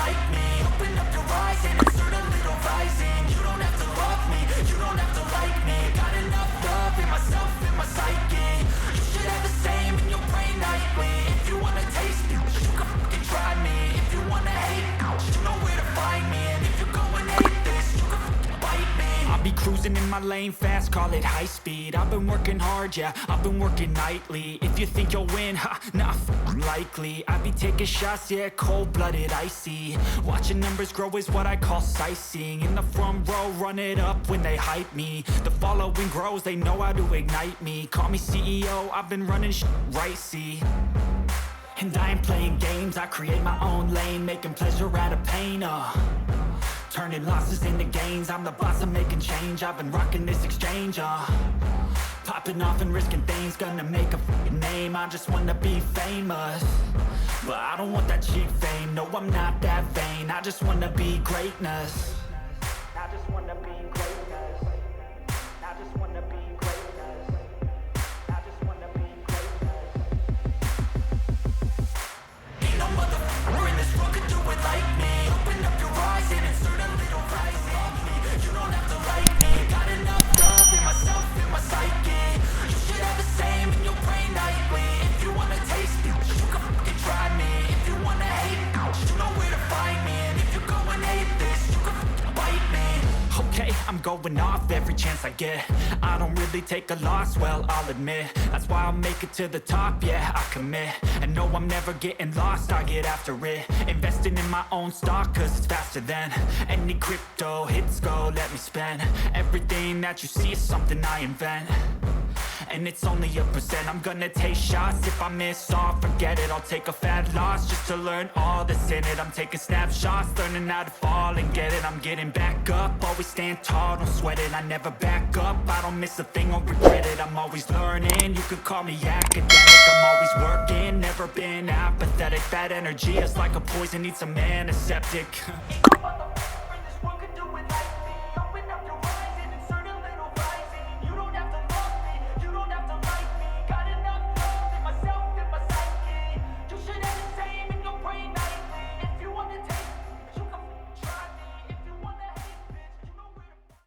like me. Open up your eyes and insert a little rising. You don't have to love me, you don't have to like me. Got enough love in myself, in my psyche. You should have the same in your brain nightly. If you wanna taste me, you can fucking try me. If you wanna hate, you know where to find me. And if you go and hate this, you can fucking bite me. I'll be cruising in my lane fast, call it high speed. I've been working hard, yeah, I've been working nightly. If you think you'll win, ha, nah, likely. I be taking shots, yeah, cold-blooded, icy. Watching numbers grow is what I call sightseeing. In the front row, run it up when they hype me. The following grows, they know how to ignite me. Call me CEO, I've been running shit right, see. And I ain't playing games, I create my own lane, making pleasure out of pain, turning losses into gains. I'm the boss, I'm making change. I've been rocking this exchange, popping off and risking things. Gonna make a f***ing name. I just wanna be famous, but I don't want that cheap fame. No, I'm not that vain. I just wanna be greatness. I just wanna be greatness. I just wanna be greatness. I just wanna be greatness. Ain't no motherfucker in this world could do it like me. Open up your eyes and insert a little rise in me. You don't have to like me. Got enough love in myself, in my psyche. You should have the same in your brain nightly. If you wanna taste me, you can fucking try me. If you wanna hate, you know where to find me. And if you go and hate this, you can fucking bite me. Okay, I'm going off every chance I get. I don't really take a loss, well, I'll admit. That's why I'll make it to the top, yeah, I commit. And no, I'm never getting lost, I get after it. Investing in my own stock, cause it's faster than any crypto hits go, let me spend. Everything that you see is something I invent, and it's only a percent. I'm gonna take shots, if I miss all, forget it. I'll take a fat loss just to learn all that's in it. I'm taking snapshots, learning how to fall and get it. I'm getting back up, always stand tall, don't sweat it. I never back up, I don't miss a thing or regret it. I'm always learning, you could call me academic. I'm always working, never been apathetic. That energy is like a poison, needs some antiseptic.